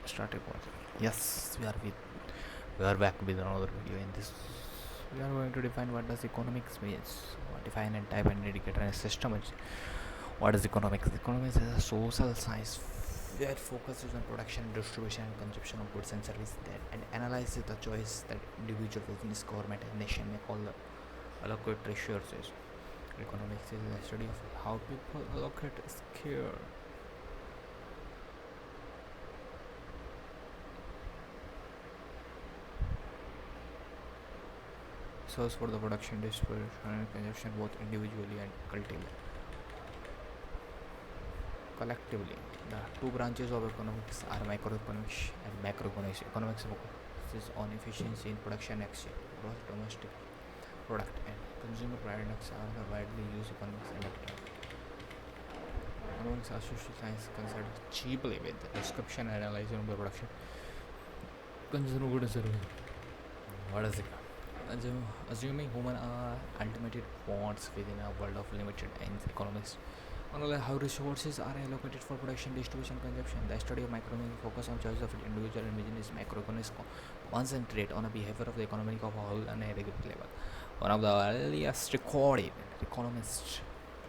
Start recording. Yes, we are back with another video. In this, we are going to define what does economics means. What define and type and indicator and system. What is economics? Economics is a social science where it focuses on production, distribution, and consumption of goods and services that and analyzes the choice that individual business, government, and nation make all the allocate resources. Economics is the study of how people allocate skill. Source for the production, distribution, and consumption both individually and collectively. The two branches of economics are microeconomics and macroeconomics. Economics focuses on efficiency in production, exchange, gross domestic product, and consumer products are the widely used economics and economics are social science concerned cheaply with the description and analysis of the production, consumer goods and services. What is it? Assuming human are ultimately bonds within a world of limited ends, economics analyze how resources are allocated for production, distribution, consumption. The study of microeconomics focus on choice of individual and business. Macroeconomics concentrate on the behavior of the economy of a whole and aggregate level. One of the earliest recorded economists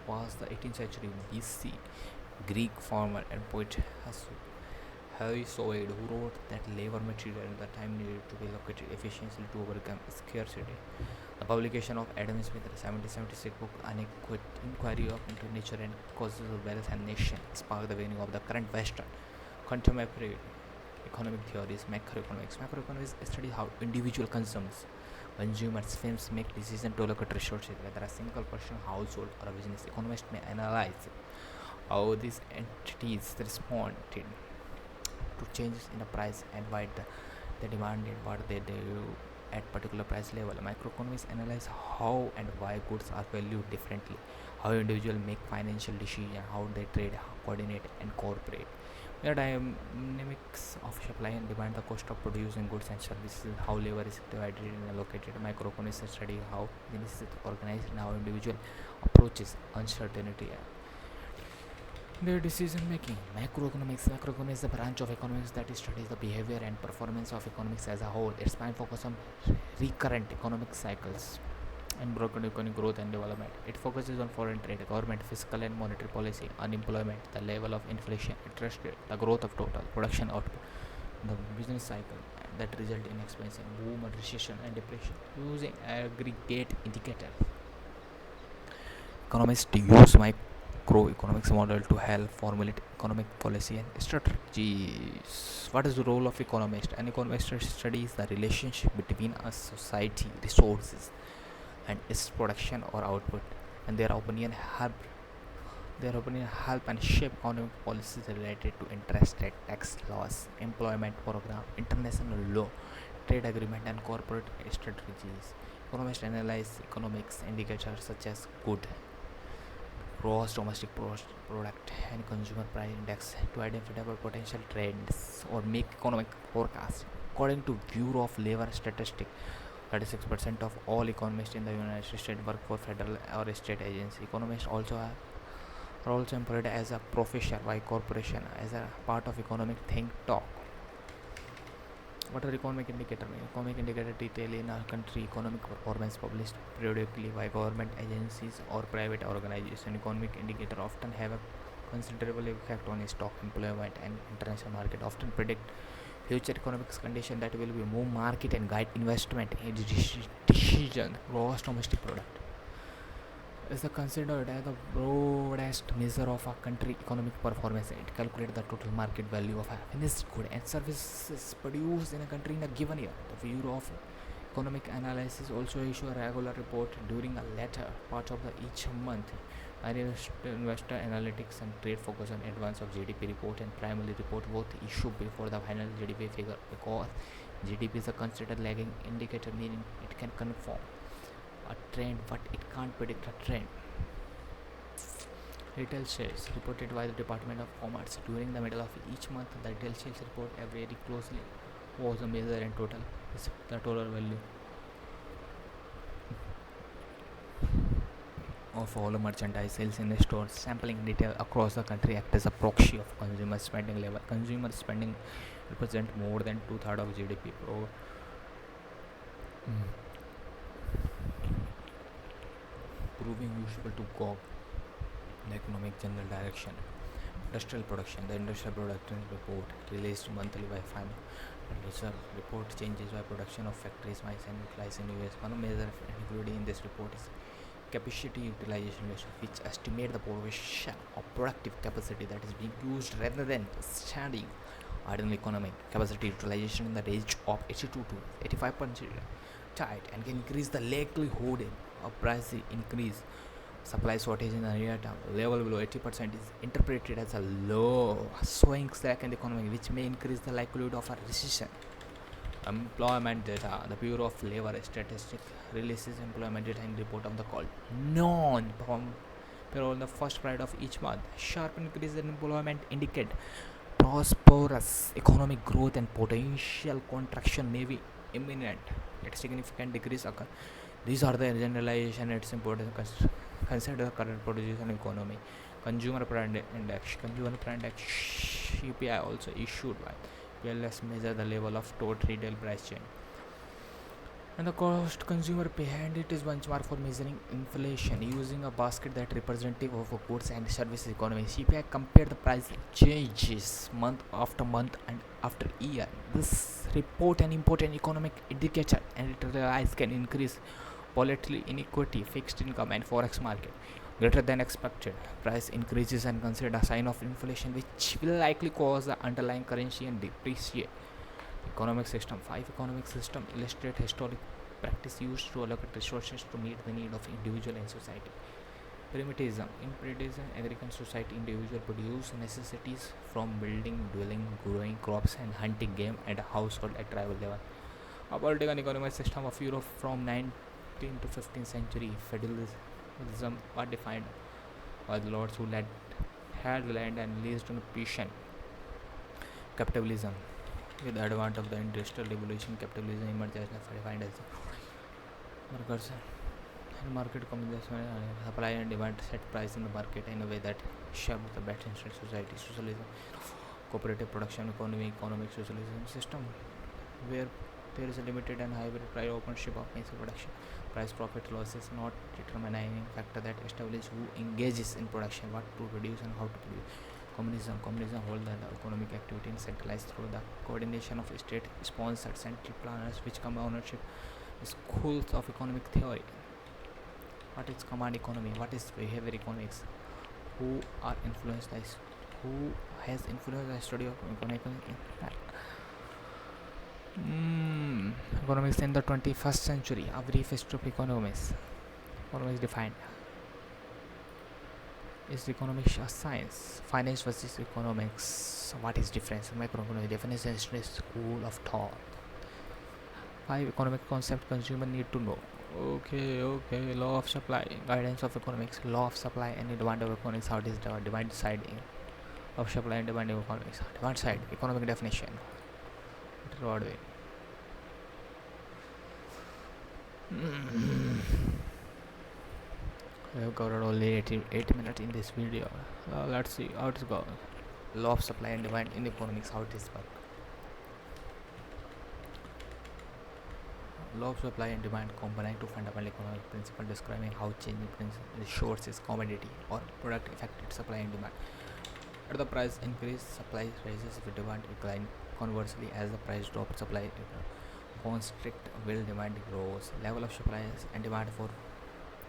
was the 18th century BC Greek farmer and poet Hesiod, who wrote that labor material and the time needed to be allocated efficiently to overcome scarcity. The publication of Adam Smith's 1776 book An Inquiry into Nature and Causes of Wealth and Nation sparked the beginning of the current Western contemporary economic theories. Macroeconomics. Macroeconomics study how individual consumers, firms make decisions to allocate resources, whether a single person, household, or a business. Economists may analyze how these entities respond to changes in the price and why they demanded what they do at particular price level. Microeconomists analyze how and why goods are valued differently, how individuals make financial decisions, how they trade, coordinate, and cooperate. The dynamics of supply and demand, the cost of producing goods and services, how labor is divided and allocated. Microeconomists study how business is organized and how individual approaches uncertainty their decision making. Macroeconomics is a branch of economics that studies the behavior and performance of economics as a whole. Its main focus on recurrent economic cycles and broken economic growth and development. It focuses on foreign trade, government, fiscal and monetary policy, unemployment, the level of inflation, interest rate, the growth of total production output, the business cycle that result in expansion, boom, recession, and depression. Using aggregate indicators, economists use macroeconomics model to help formulate economic policy and strategies. What is the role of economist? An economist studies the relationship between a society, resources, and its production or output, and their opinion help and shape economic policies related to interest rate, tax laws, employment program, international law, trade agreement, and corporate strategies. Economists analyze economics indicators such as good gross domestic product and consumer price index to identify potential trends or make economic forecasts. According to Bureau of Labor Statistics, 36% of all economists in the United States work for federal or state agencies. Economists are also employed as a profession by corporation as a part of economic think talk. What are economic indicators? Economic indicators detail in a country economic performance published periodically by government agencies or private organizations. Economic indicators often have a considerable effect on stock employment and international market, often predict future economic conditions that will be move market and guide investment decision. Gross domestic product is considered as the broadest measure of a country economic performance. It calculates the total market value of a finished good and services produced in a country in a given year. The Bureau of Economic Analysis also issue a regular report during a latter part of each month. Investor analytics and trade focus on advance of GDP report and primary report both issue before the final GDP figure, because GDP is a considered lagging indicator, meaning it can confirm a trend but it can't predict a trend. Retail sales reported by the Department of Commerce during the middle of each month. The retail sales report very closely was the measure and total is the total value of all merchandise sales in the stores. Sampling detail across the country act as a proxy of consumer spending level. Consumer spending represent more than two-thirds of GDP, proving useful to gauge the economic general direction. Industrial production. The Industrial Production Report, released monthly by FAM, Reserve report changes by production of factories, mines, and utilize in US. One major included in this report is capacity utilization ratio, which estimate the portion of productive capacity that is being used rather than standing idle economic capacity utilization in the range of 82 to 85% tight and can increase the likelihood of price increase. Supply shortage in the near term level below 80% is interpreted as a low swing slack in the economy, which may increase the likelihood of a recession. Employment data. The Bureau of Labor Statistics releases employment data in report of the called non-perm payroll on the first Friday of each month. Sharp increase in employment indicate prosperous economic growth and potential contraction may be imminent. Yet significant decrease occur. These are the generalization. It's important to consider the current production economy. Consumer Price Index. Consumer Price Index CPI also issued by PLS measure the level of total retail price change and the cost consumer pay, and it is benchmark for measuring inflation using a basket that representative of a goods and services economy. CPI compare the price changes month after month and after year. This report an important economic indicator and it relies can increase volatility, inequity, fixed income and forex market greater than expected. Price increases and considered a sign of inflation, which will likely cause the underlying currency and depreciate. Economic system. 5 economic system illustrate historic practice used to allocate resources to meet the need of individual and society. Primitivism. In primitivism, agrarian society individual produce necessities from building, dwelling, growing crops and hunting game at a household at tribal level. A political and economic system of Europe from 19th to 15th century. Feudalism was defined by the lords who had land and leased on peasant. Capitalism. With the advent of the industrial revolution, capitalism emerged as defined as workers and market combination, supply and demand set price in the market in a way that shaped the best interest society. Socialism, cooperative production economy, economic socialism system where there is a limited and hybrid price ownership of means of production. Price profit loss is not determining factor that establishes who engages in production, what to produce and how to produce. Communism hold the economic activity centralized through the coordination of state-sponsored central planners, which come ownership schools of economic theory. What is command economy? What is behavior economics? Who are influenced by who has influenced the study of economics? Economics in the 21st century. A brief history of economics. Economics defined. Is economics a science? Finance versus economics. What is difference? Macroeconomics definition is school of thought. 5 economic concepts consumer need to know. Okay. Law of supply, guidance of economics, law of supply and demand of economics. How does the demand side of supply and demand of economics? Demand side, economic definition. What way? We have covered only 8 minutes in this video. Let's see how it goes. Law of supply and demand in economics, how it is work. Law of supply and demand combine two fundamental economic principles describing how changing resources, commodity or product affected supply and demand. As the price increase, supply rises with demand decline. Conversely, as the price drops, supply constrict will demand grows. Level of supply and demand for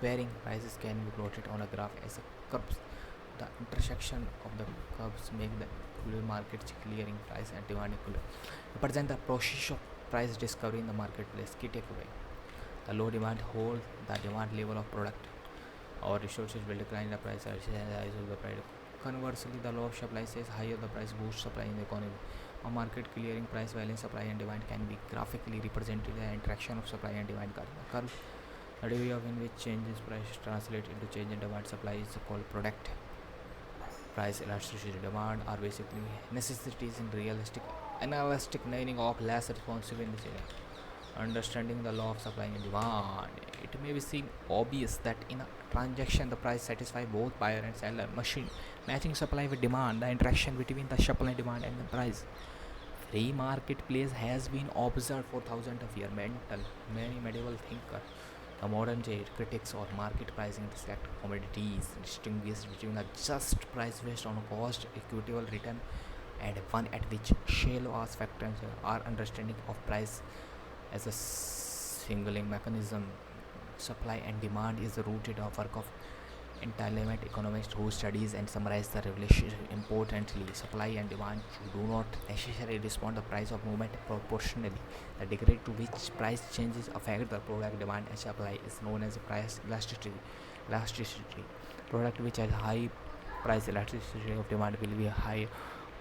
varying prices can be plotted on a graph as a curves. The intersection of the curves make the equilibrium market clearing price and demand equilibrium. Represent the process of price discovery in the marketplace. Key takeaway: the low demand hold the demand level of product or resources will decline the price as the rise of the price. Conversely, the law of supply says higher the price boosts supply in the economy. A market clearing price balance supply and demand can be graphically represented as the interaction of supply and demand curve. The degree of in which changes price translate into change in demand supply is called product price elasticity. Demand are basically necessities in realistic analytic meaning of less responsive in this area. Understanding the law of supply and demand, it may be seem obvious that in a transaction the price satisfies both buyer and seller. Machine matching supply with demand, the interaction between the supply and demand and the price Free marketplace has been observed for thousands of years. Many medieval thinkers, the modern day critics or market pricing dissect commodities, distinguish between a just price based on cost, equitable return, and one at which shallow was factors. Our understanding of price as a singling mechanism, supply and demand, is rooted in a work of entitlement economists who studies and summarize the revelation. Importantly, supply and demand do not necessarily respond to the price of movement proportionally. The degree to which price changes affect the product demand and supply is known as price elasticity. Elasticity. Product which has high price elasticity of demand will be a high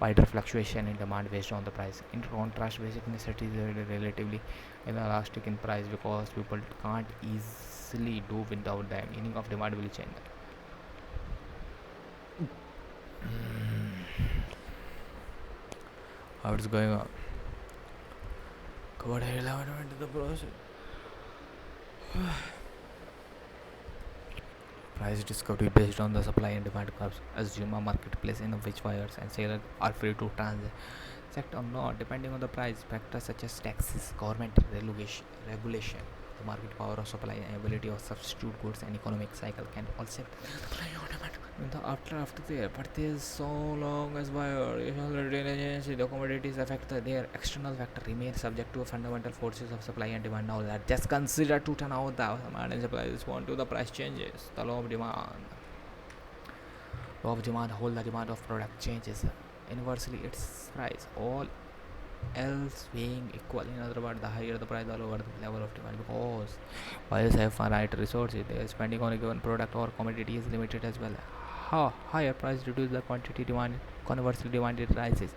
wider fluctuation in demand based on the price. In contrast, basic necessities are relatively inelastic in price because people can't easily do without them. Meaning of demand will change. How it's going on? Covered element of the process. Price discovery based on the supply and demand curves. Assume a marketplace in which buyers and sellers are free to transact or not, depending on the price. Factors such as taxes, government regulation, the market power of supply, and ability of substitute goods and economic cycle can also in the after there. But there's so long as buyer is already in agency, the commodities affect their external factor remain subject to fundamental forces of supply and demand. Now that just consider to turn out the demand and supply respond to the price changes. The law of demand. Law of demand hold the demand of product changes inversely its price. All else being equal. In other words, the higher the price, the lower the level of demand because buyers have finite resources. Their spending on a given product or commodity is limited as well. Higher price reduce the quantity demand, conversely demand rises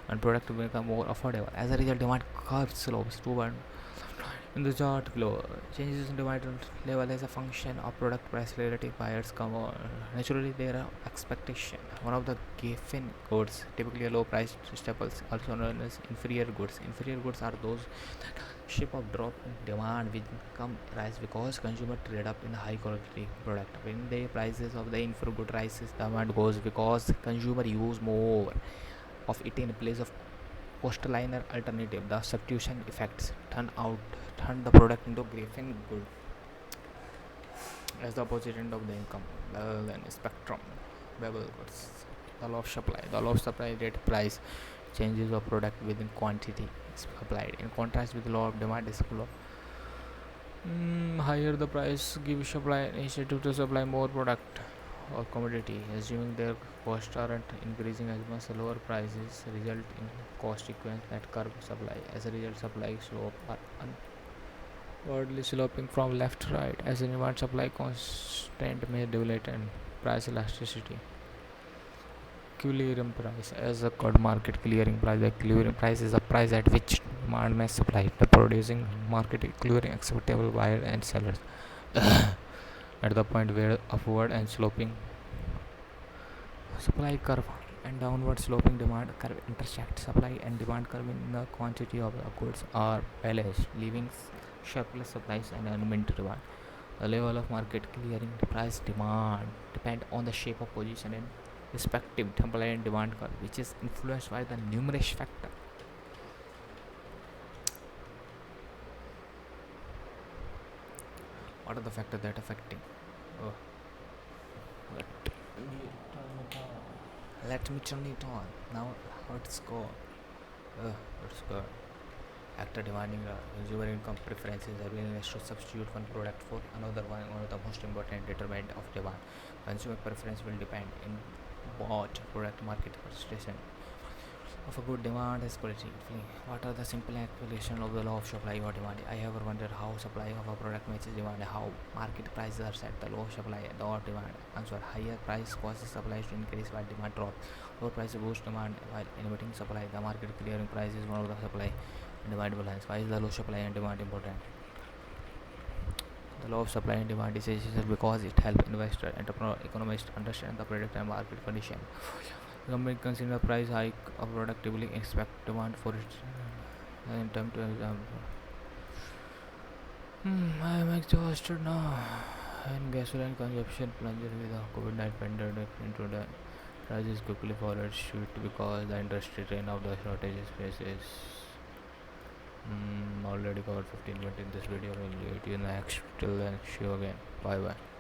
and product to become more affordable. As a result, demand curve slopes toward in the chart below. Changes in demand level as a function of product price relative buyers come on. Naturally, there are expectation. One of the given goods, typically a low price staples, also known as inferior goods. Inferior goods are those shape of drop in demand which come rise because consumer trade up in high quality product. When the prices of the inferior good rises, demand goes because consumer use more of it in place of coastliner alternative. The substitution effects turn the product into Griffin good as the opposite end of the income rather than spectrum. Bevel goods. The law of supply. The law of supply rate price changes of product within quantity is applied. In contrast with the law of demand is law. Higher the price gives supply incentive to supply more product or commodity, assuming their costs aren't increasing as much. Lower prices result in cost equation that curb supply. As a result, supply slope are upwardly sloping from left to right. As a demand supply constant may develop and price elasticity. Equilibrium price as a called market clearing price. The clearing price is a price at which demand may supply, the producing market clearing acceptable buyer and sellers at the point where upward and sloping supply curve and downward sloping demand curve intersect. Supply and demand curve in the quantity of the goods are balanced, leaving surplus supplies and unmet demand. The level of market clearing price demand depend on the shape of position and respective supply and demand curve, which is influenced by the numerous factors. What are the factors that affecting? Oh, let me turn it on. Let me turn it on. Now let's go. Let's go. Factor demanding consumer income preferences, the willingness to substitute one product for another. One of the most important determinant of demand. Consumer preference will depend in what product market participation of a good demand is quality. What are the simple application of the law of supply or demand? I ever wondered how supply of a product matches demand, how market prices are set. The law of supply or demand. Answer: higher price causes supply to increase while demand drops. Lower price boosts demand while inhibiting supply. The market clearing price is one of the supply and demand balance. Why is the law of supply and demand important? The law of supply and demand is essential because it helps investors, entrepreneurs, economists understand the product and market condition. Company consider price hike of product typically expect demand for it in term to example. I am exhausted now. And gasoline consumption plunges with the COVID-19 pandemic into the Prices quickly followed suit because the industry train of the shortages faces. Already covered 15 minutes in this video. We'll meet you next. Till then, see you again. Bye bye.